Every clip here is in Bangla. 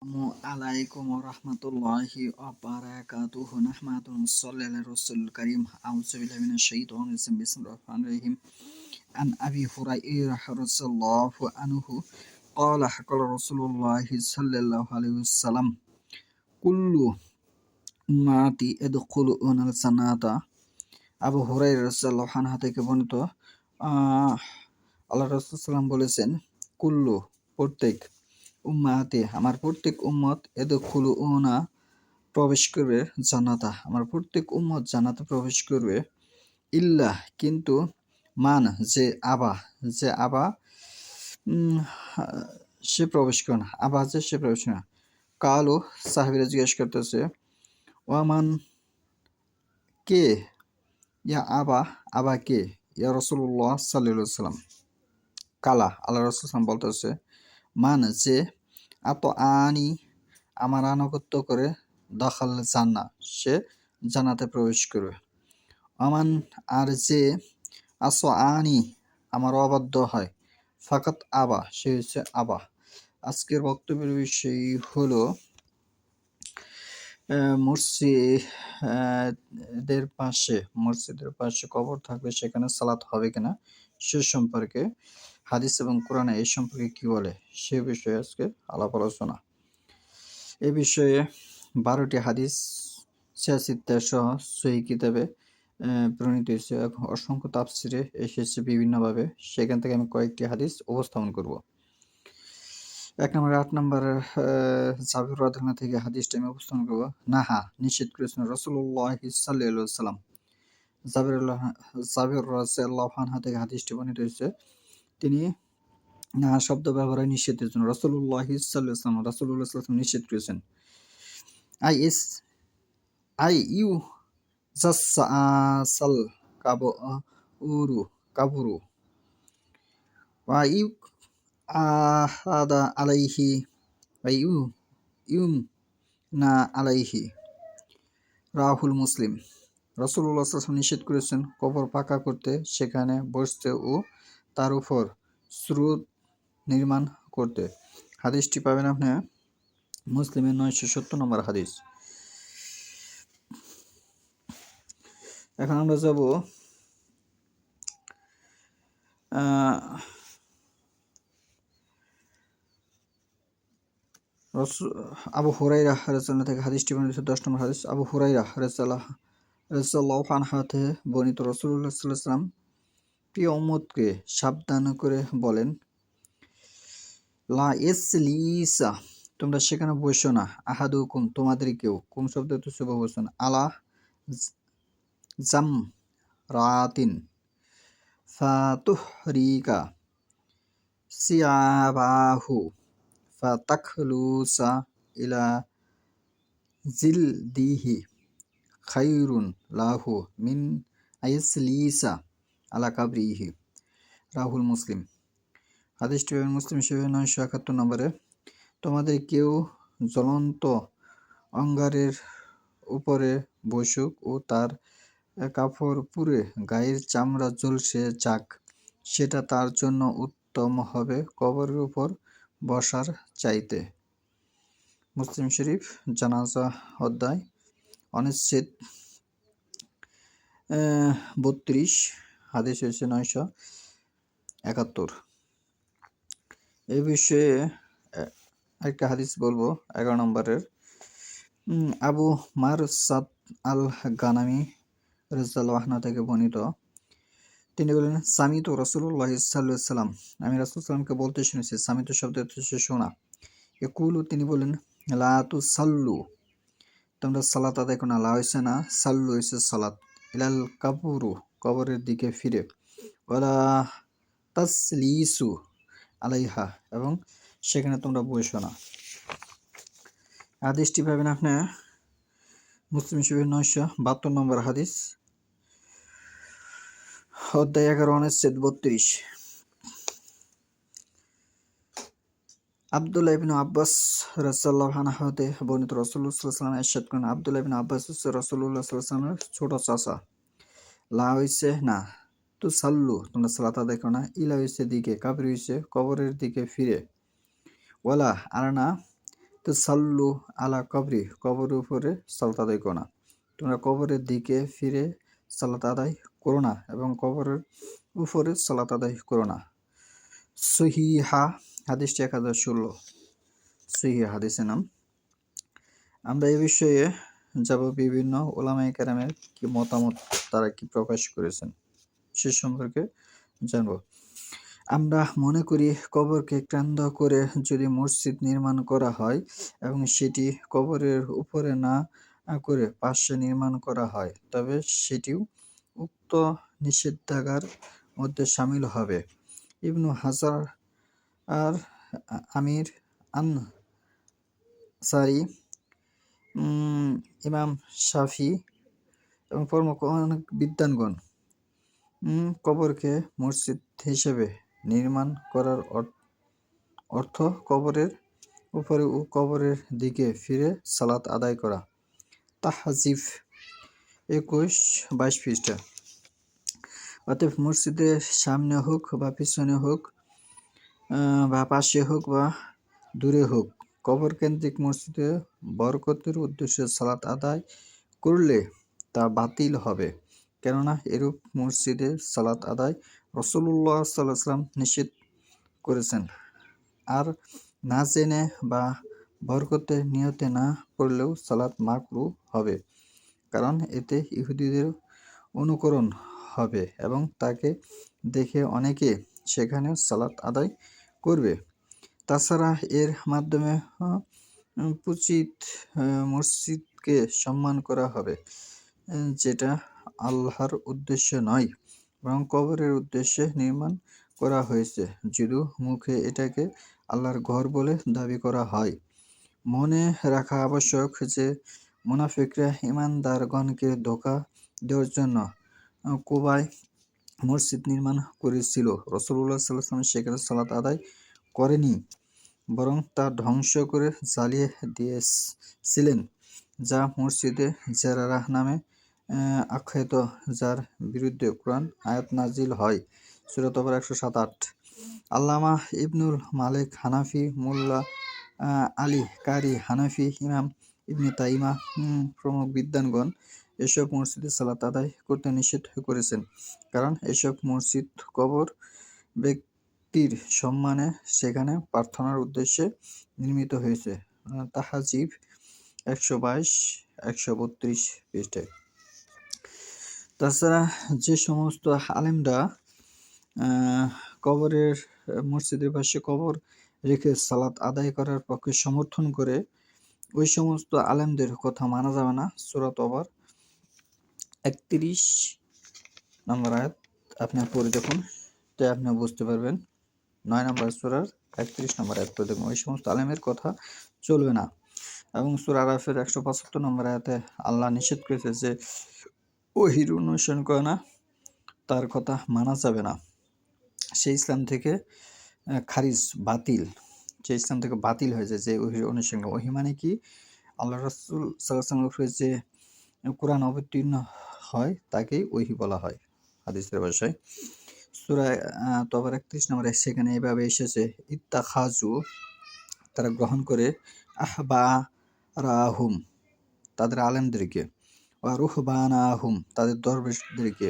عليكم ورحمة الله وبركاته نحمد ونصلي على الرسول الكريم أعوذ بالله من الشيطان الرجيم بسم الله الرحمن الرحيم عن أبي هريرة رضي الله عنه قال قال رسول الله صلى الله عليه وسلم كل أمتي يدخلون الجنة আবু হুরায়রা রাদিয়াল্লাহু আনহু থেকে বর্ণিত আল্লাহ রাসূল সাল্লাল্লাহু বলেছেন কুল্লু প্রত্যেক উম্মাতে আমার প্রত্যেক উম্মত ইয়াদখুলুনা প্রবেশ করবে জান্নাতা আমার প্রত্যেক উম্মত জান্নাতে প্রবেশ করবে ইল্লা কিন্তু মান যে আবা সে প্রবেশ করে না আবা যে সে প্রবেশ করে না কালো সাহাবীরা জিজ্ঞেস করতেছে ওয়ামান কে ইয়া আবা কে ইয়া রাসূলুল্লাহ সাল্লাল্লাহু আলাইহি ওয়াসাল্লাম কালা আল্লাহ রাসূল সাল্লাল্লাহু বলতেছে মান যে আত আনি আমার আনুগত্য করে দাখাল জান্নাহ সে জান্নাতে প্রবেশ করবে আমান আর যে আস আনি আমার অবাধ্য হয় ফাকাত আবা সে হচ্ছে আবা। আজকের বক্তব্যের বিষয় হলো মসজিদের পাশে কবর থাকবে সেখানে সালাত হবে কিনা সে সম্পর্কে হাদিস এবং কোরআনে এই সম্পর্কে কি বলে সে বিষয়ে আজকে আলাপ আলোচনা। এ বিষয়ে 12টি হাদিস সিয়াসিত্তা সহ সহিহ কিতাবে প্রণীত হয়েছে, অসংখ্য তাফসিরে এসেছে বিভিন্নভাবে, সেখান থেকে আমি কয়েকটি হাদিস উপস্থাপন করব। 1 নম্বর 8 নম্বর জাবির রাদিয়াল্লাহু থেকে হাদিসটা আমি উপস্থাপন করব। নাহা নিষেধ করেছেন রাসূলুল্লাহ সাল্লাল্লাহু আলাইহি ওয়াসাল্লাম। জাবির রাদিয়াল্লাহু আনহু থেকে হাদিসটি বর্ণিত হয়েছে, তিনি নাহা শব্দ ব্যবহারে নিষেধ করেছেন। রাসূলুল্লাহ সাল্লাল্লাহু আলাইহি ওয়াসাল্লাম নিষেধ করেছেন। আই ইউ জাসাল কাবুরু ওয়া ইউ আহাদা আলাইহি ওয়া ইউম না আলাইহি রাহুল মুসলিম। রাসূলুল্লাহ সাল্লাল্লাহু আলাইহি ওয়াসাল্লাম নিষেধ করেছেন কবর পাকা করতে, সেখানে বসতে ও তার উপর সুরুদ নির্মাণ করতে। হাদিসটি পাবেন আপনি মুসলিমের 970 নম্বর হাদিস। এখন আমরা যাব আবু হুরায়রা রাদিয়াল্লাহু থেকে হাদিসটি বর্ণিত 10 নম্বর হাদিস। আবু হুরায়রা রাদিয়াল্লাহু আনহু থেকে বর্ণিত, রাসূলুল্লাহ সাল্লাল্লাহু আলাইহি ওয়াসাল্লাম প্রিয় উম্মতকে সাবধান করে বলেন, লা ইসলিসা তোমরা সেখানে বসো না, আহাদুকুম তোমাদের কেউ, কুম শব্দ হচ্ছে বহুবচন, আলা জাম রাতিন ফাতুহরিকা সিয়াবাহু ফাতাখলুসা ইলা জিলদিহি খায়রুন লাহু মিন আইসলিসা আলা কাবরিহি রাহুল মুসলিম। হাদিসটি মুসলিম শরীফ 971 নম্বরে। তোমাদের কেউ জ্বলন্ত অঙ্গারের উপরে বসুক ও তার কাপড় পুড়ে গায়ের চামড়া ঝলসে যাক, সেটা তার জন্য উত্তম হবে কবরের উপর বসার চাইতে। মুসলিম শরীফ জানাজা অধ্যায় অনুচ্ছেদ 32 হাদিস হয়েছে 971। এই বিষয়ে একটা হাদিস বলবো 11 নম্বরের। আবু মারসাদ আল গানামি রাদিয়াল্লাহু আনহু থেকে বর্ণিত, তিনি বলেন সামিতু রাসূলুল্লাহ সাল্লাল্লাহু আলাইহি ওয়াসাল্লাম আমি রাসূল সাল্লামকে বলতে শুনেছি। সামিতু শব্দ হচ্ছে শোনা। ইয়াকুলু তিনি বলেন, লা তুসাল্লু তোমরা সালাত আদায় করো না, লা হইছে না, সাল্লু হইছে সালাত, ইলাল কাবুরু কবরের দিকে ফিরে, ওয়ালা তাসলিসু আলাইহা এবং সেখানে তোমরা বসো না। হাদিসটি পাবেন আপনি মুসলিম শরীফ 972 নম্বর হাদিস, অধ্যায় 11 অনুচ্ছেদ 32। আব্দুল্লাহ ইবনে আব্বাস রাদিয়াল্লাহু আনহু হতে বর্ণিত, রাসূলুল্লাহ সাল্লাল্লাহু আলাইহি ওয়াসাল্লাম ইরশাদ করেন, আব্দুল্লাহ ইবনে আব্বাস হচ্ছে রাসূলুল্লাহ সাল্লাল্লাহু আলাইহি ওয়াসাল্লামের ছোট চাচা। লা হইছে না, তু সাল্লু তোমরা সালাত আদায় করো না, ইলা হইছে দিকে, কাবরি হইছে কবরের দিকে ফিরে, ওয়ালা আর না, তো সাল্লু আলা কবরি, কবরের উপরে সালাত আদায় করো না। তোমরা কবরের দিকে ফিরে সালাত আদায় করো না এবং কবরের উপরে সালাত আদায় করো না। সহিহা হাদিসটি 1016। সহিহা হাদিসের নাম। আমরা এই বিষয়ে যাব বিভিন্ন ওলামায়ে কেরামের কি মতামত, তারা কি প্রকাশ করেছেন সে সম্পর্কে জানব। আমরা মনে করি কবরকে কেন্দ্র করে যদি মসজিদ নির্মাণ করা হয় এবং সেটি কবরের উপরে না করে পাশে নির্মাণ করা হয়, তবে সেটিও উক্ত নিষেধাজ্ঞার মধ্যে শামিল হবে। ইবনু হাজার আর আমির আনসারী, ইমাম শাফি এবং প্রমুখ অনেক বিদ্বানগণ কবরকে মসজিদ হিসেবে নির্মাণ করার অর্থ কবরের উপরে ও কবরের দিকে ফিরে সালাত আদায় করা। তাহজিফ 21-22 পৃষ্ঠা। অতএব মসজিদের সামনে হোক বা পিছনে হোক বা পাশে হোক বা দূরে হোক, কবর কেন্দ্রিক মসজিদে বরকতের উদ্দেশ্যে সালাত আদায় করলে তা বাতিল হবে, কেননা এরূপ মসজিদে সালাত আদায় রাসূলুল্লাহ সাল্লাল্লাহু আলাইহি ওয়াসাল্লাম নিষেধ করেছেন। আর না জেনে বা বরকতের নিয়তে না পড়লেও সালাত মাকরুহ হবে, কারণ এতে ইহুদিদের অনুকরণ হবে এবং তাকে দেখে অনেকে সেখানে সালাত আদায় করবে। তাছাড়া এর মাধ্যমে পুচিত মসজিদকে সম্মান করা হবে, যেটা আল্লাহর উদ্দেশ্যে নয় বরং কবরের উদ্দেশ্যে নির্মাণ করা হয়েছে, যদিও মুখে এটাকে আল্লাহর ঘর বলে দাবি করা হয়। মনে রাখা আবশ্যক যে মুনাফিকরা ঈমানদারগণকে ধোঁকা দেওয়ার জন্য কুবায় মসজিদ নির্মাণ করেছিল। রাসূলুল্লাহ সাল্লাল্লাহু আলাইহি ওয়াসাল্লাম সেখানে সালাত আদায় করেনি, বরং তা ধ্বংস করে জ্বালিয়ে দিয়েছিলেন, যা মসজিদে জেরারাহ নামে আখ্যায়িত, যার বিরুদ্ধে কুরআন আয়াত নাজিল হয়। সূরা তওবার 107-8। আল্লামা ইবনুল মালিক হানাফি, মোল্লা আলী কারি হানাফি, ইমাম ইবনে তাইমা প্রমুখ বিদ্বানগণ এসব মসজিদে সালাত আদায় করতে নিষেধ করেছেন, কারণ এসব মসজিদ কবর ব্যক্তির সম্মানে সেখানে প্রার্থনার উদ্দেশ্যে নির্মিত হয়েছে। তাহজিব 122-132 পৃষ্ঠায়। তাছাড়া যে সমস্ত আলেমরা কবরের মসজিদের পাশে কবর রেখে সালাত আদায় করার পক্ষে সমর্থন করে, ওই সমস্ত আলেমদের কথা মানা যাবে না। সূরা তওবার 31 নম্বর আয়াত আপনি পড়ে দেখুন, তাই আপনি বুঝতে পারবেন। 9 নম্বর সূরার 31 নম্বর আয়াত পড়ে দেখুন, ওই সমস্ত আলেমের কথা চলবে না। এবং সূরা আরাফের 175 নম্বর আয়াতে আল্লাহ নিষেধ করেছে যে ওহীর অনুসরণ করে না, তার কথা মানা যাবে না। সেই ইসলাম থেকে খারিজ, বাতিল, যে ইসলাম থেকে বাতিল হয়ে যায় যে ওহীর অনুসরণ। ওহী মানে কি? আল্লাহ রাসূল সাল্লাল্লাহু আলাইহি ওয়াসাল্লামের উপরে যে কুরআন অবতীর্ণ হয় তাকেই ওহী বলা হয় হাদিসের ভাষায়। সূরা তওবার 31 নম্বরে সেখানে এভাবে এসেছে, ইত্তাখাযু, তারা গ্রহণ করে, আহবারাহুম, তাদের আলেমদেরকে, ওয়া রুহবানাহুম, তাদের দরবেশদেরকে,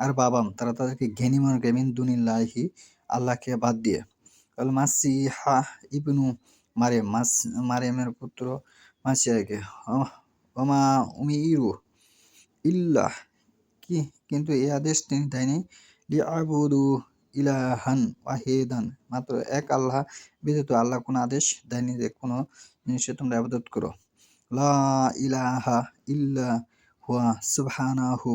আর বাবাম, তারা তাদেরকে জ্ঞানী মনে করে, মিন দুনিল্লাহি, আল্লাহকে বাদ দিয়ে, আল মাসিহা ইবনু মারিয়াম, মারিয়ামের পুত্র মাসিয়াকে, ওমা উমিরু ইল্লাহ, কিন্তু এই আদেশ তিনি দেয়নি, লিয়াবুদু ইলাহান ওয়াহিদান, মাত্র এক আল্লাহ ব্যতীত আল্লাহ কোনো আদেশ দেয়নি যে কোনো জিনিসের তোমরা ইবাদত করো। লা ইলাহা ইল্লা হুয়া সুবহানাহু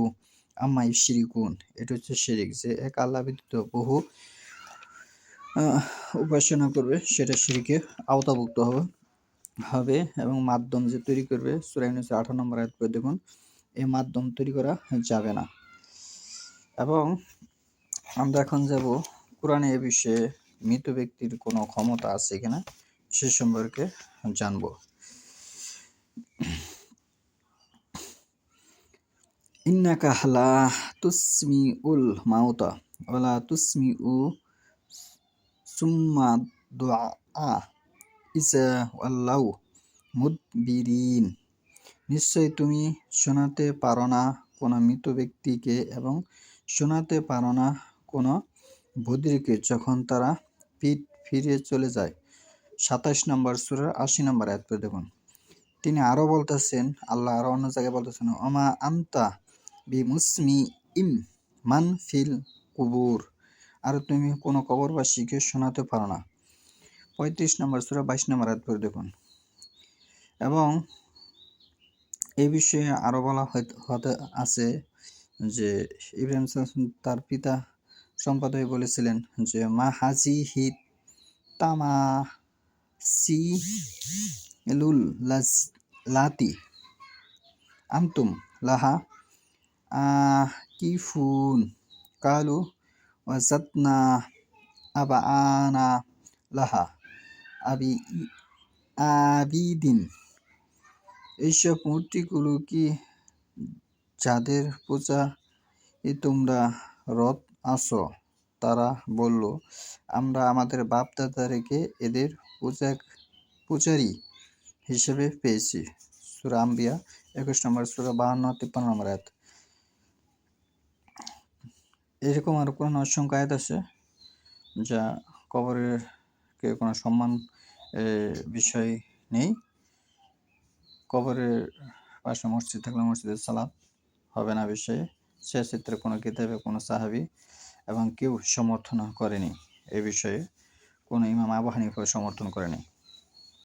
আম্মা ইউশরিকুন, এটা হচ্ছে শিরিক, যে এক আল্লাহ ব্যতীত বহু উপাসনা করবে সেটা শিরকের আওতাভুক্ত হবে এবং মাধ্যম যে তৈরি করবে, সূরা ইউনূস 18 নম্বর আয়াত পড়ে দেখুন, এই মাধ্যম তৈরি করা যাবে না। এবং আমরা এখন যাব কোরআনে এ বিষয়ে মৃত ব্যক্তির কোনো ক্ষমতা আছে কিনা সে সম্পর্কে জানব। ইন্নাকা লা তুসমিউল মাউতা ওয়ালা তুসমিউ সুম্মা দুআ ইজা ওয়াল্লাউ মুদবিরিন। নিশ্চয়ই তুমি শোনাতে পারো না কোনো মৃত ব্যক্তিকে এবং শোনাতে পারো না কোনো বধিরকে যখন তারা পিঠ ফিরে চলে যায়। ২৭ নম্বর সূরার ৮০ নম্বর আয়াত পড়ে দেখুন। তিনি আরও বলতেছেন, আল্লাহ আরও অন্য জায়গায় বলতেছেন, ওমা আমতা বিমুসমি ইম মান ফিল কুবুর। আর তুমি কোনো কবরবাসীকে শোনাতে পারো না। ৩৫ নম্বর সূরা ২২ নম্বর আয়াত পড়ে দেখুন। এবং এই বিষয়ে আরও বলা হতে আছে যে ইব্রাহিম তার পিতা সম্পাদক বলেছিলেন যে মা হাজি হিত তামা সি লুল লাতি আন্তুম লাহা কিফুন কালু ওয়াজাতনা আবাআনা লাহা আবিদিন। এইসব মূর্তিগুলো কি যাদের পূজা তোমরা রত আছো? তারা বলল, আমরা আমাদের বাপ দাদাকে এদের পূজারী হিসেবে পেয়েছি। সূরা আম্বিয়া ২১ নম্বর সূরা ৫২-৫৩ নম্বর আয়াত। এরকম আরো কোন অসংখ্য আয়াত আছে যা কবরের কে কোনো সম্মান বিষয় নেই। কবরের পাশে মসজিদ থাকলে মসজিদে সালাত হবে না বিষয়ে সে ক্ষেত্রে কোনো কিতাবে কোনো সাহাবী এবং কেউ সমর্থন করেনি। এ বিষয়ে কোনো ইমাম আবু হানিফা সমর্থন করেনি।